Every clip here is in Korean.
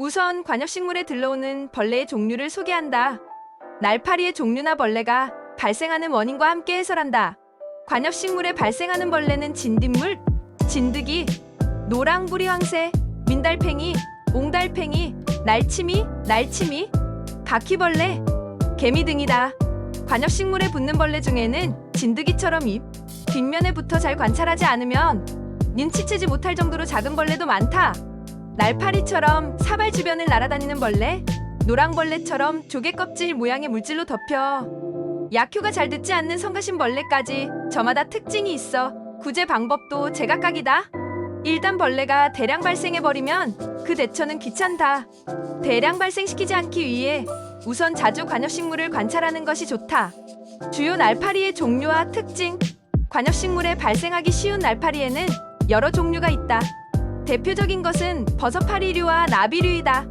우선 관엽식물에 들러오는 벌레의 종류를 소개한다. 날파리의 종류나 벌레가 발생하는 원인과 함께 해설한다. 관엽식물에 발생하는 벌레는 진딧물, 진드기, 노랑부리 황새, 민달팽이, 옹달팽이, 날치미, 바퀴벌레, 개미 등이다. 관엽식물에 붙는 벌레 중에는 진드기처럼 잎, 뒷면에 붙어 잘 관찰하지 않으면 눈치채지 못할 정도로 작은 벌레도 많다. 날파리처럼 사발 주변을 날아다니는 벌레, 노랑벌레처럼 조개 껍질 모양의 물질로 덮여 약효가 잘 듣지 않는 성가신 벌레까지 저마다 특징이 있어 구제 방법도 제각각이다. 일단 벌레가 대량 발생해버리면 그 대처는 귀찮다. 대량 발생시키지 않기 위해 우선 자주 관엽식물을 관찰하는 것이 좋다. 주요 날파리의 종류와 특징. 관엽식물에 발생하기 쉬운 날파리에는 여러 종류가 있다. 대표적인 것은 버섯파리류와 나비류이다.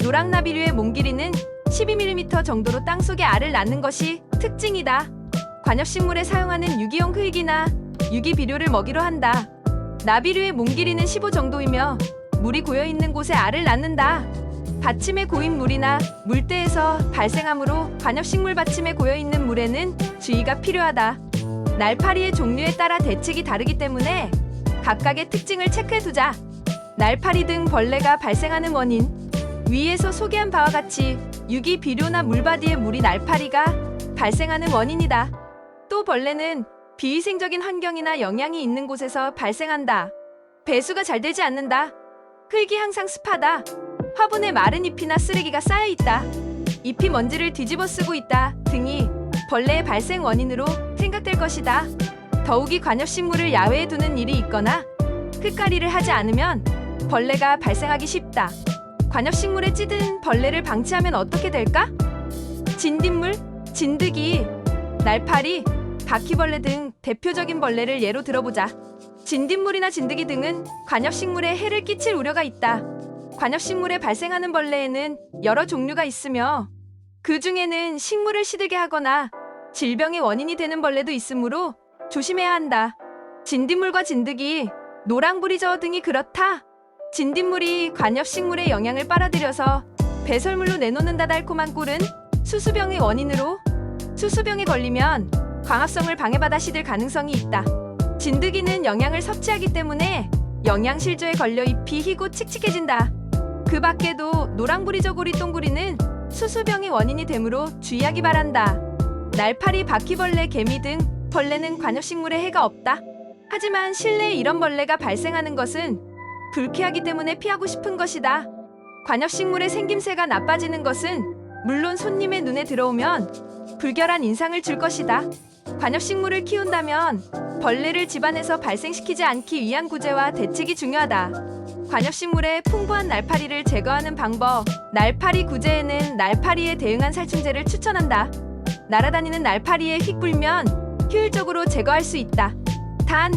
노랑나비류의 몸 길이는 12mm 정도로 땅속에 알을 낳는 것이 특징이다. 관엽식물에 사용하는 유기용 흙이나 유기비료를 먹이로 한다. 나비류의 몸 길이는 15 정도이며 물이 고여있는 곳에 알을 낳는다. 받침에 고인 물이나 물대에서 발생하므로 관엽식물 받침에 고여있는 물에는 주의가 필요하다. 날파리의 종류에 따라 대책이 다르기 때문에 각각의 특징을 체크해두자. 날파리 등 벌레가 발생하는 원인. 위에서 소개한 바와 같이 유기비료나 물바디의 물이 날파리가 발생하는 원인이다. 또 벌레는 비위생적인 환경이나 영양이 있는 곳에서 발생한다. 배수가 잘 되지 않는다. 흙이 항상 습하다. 화분에 마른 잎이나 쓰레기가 쌓여있다. 잎이 먼지를 뒤집어 쓰고 있다 등이 벌레의 발생 원인으로 생각될 것이다. 더욱이 관엽식물을 야외에 두는 일이 있거나 흙갈이를 하지 않으면 벌레가 발생하기 쉽다. 관엽식물에 찌든 벌레를 방치하면 어떻게 될까? 진딧물, 진드기, 날파리, 바퀴벌레 등 대표적인 벌레를 예로 들어보자. 진딧물이나 진드기 등은 관엽식물에 해를 끼칠 우려가 있다. 관엽식물에 발생하는 벌레에는 여러 종류가 있으며 그 중에는 식물을 시들게 하거나 질병의 원인이 되는 벌레도 있으므로 조심해야 한다. 진딧물과 진드기, 노랑부리저 등이 그렇다. 진딧물이 관엽식물의 영양을 빨아들여서 배설물로 내놓는다. 달콤한 꿀은 수수병의 원인으로 수수병에 걸리면 광합성을 방해받아 시들 가능성이 있다. 진드기는 영양을 섭취하기 때문에 영양실조에 걸려 잎이 희고 칙칙해진다. 그 밖에도 노랑부리저 고리똥구리는 수수병의 원인이 되므로 주의하기 바란다. 날파리, 바퀴벌레, 개미 등 벌레는 관엽식물에 해가 없다. 하지만 실내에 이런 벌레가 발생하는 것은 불쾌하기 때문에 피하고 싶은 것이다. 관엽식물의 생김새가 나빠지는 것은 물론 손님의 눈에 들어오면 불결한 인상을 줄 것이다. 관엽식물을 키운다면 벌레를 집안에서 발생시키지 않기 위한 구제와 대책이 중요하다. 관엽식물의 풍부한 날파리를 제거하는 방법. 날파리 구제에는 날파리에 대응한 살충제를 추천한다. 날아다니는 날파리에 휙 불면 효율적으로 제거할 수 있다. 단,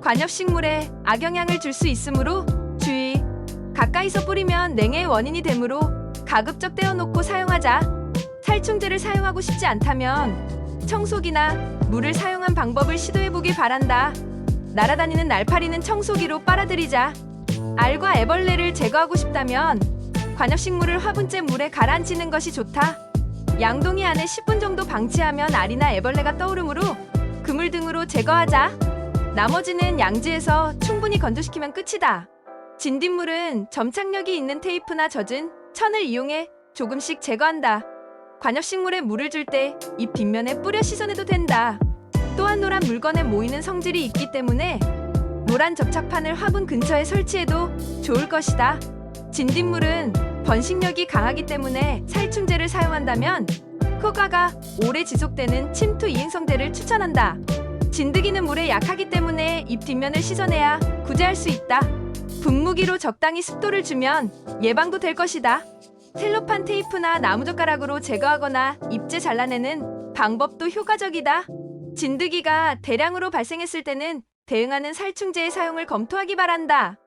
관엽식물에 악영향을 줄 수 있으므로 주의. 가까이서 뿌리면 냉해의 원인이 되므로 가급적 떼어놓고 사용하자. 살충제를 사용하고 싶지 않다면 청소기나 물을 사용한 방법을 시도해보길 바란다. 날아다니는 날파리는 청소기로 빨아들이자. 알과 애벌레를 제거하고 싶다면 관엽식물을 화분째 물에 가라앉히는 것이 좋다. 양동이 안에 10분 정도 방치하면 알이나 애벌레가 떠오르므로 그물 등으로 제거하자. 나머지는 양지에서 충분히 건조시키면 끝이다. 진딧물은 점착력이 있는 테이프나 젖은 천을 이용해 조금씩 제거한다. 관엽식물에 물을 줄 때 잎 뒷면에 뿌려 씻어내도 된다. 또한 노란 물건에 모이는 성질이 있기 때문에 노란 접착판을 화분 근처에 설치해도 좋을 것이다. 진딧물은 번식력이 강하기 때문에 살충제를 사용한다면 효과가 오래 지속되는 침투 이행성제를 추천한다. 진드기는 물에 약하기 때문에 잎 뒷면을 씻어내야 구제할 수 있다. 분무기로 적당히 습도를 주면 예방도 될 것이다. 셀로판 테이프나 나무젓가락으로 제거하거나 잎째 잘라내는 방법도 효과적이다. 진드기가 대량으로 발생했을 때는 대응하는 살충제의 사용을 검토하기 바란다.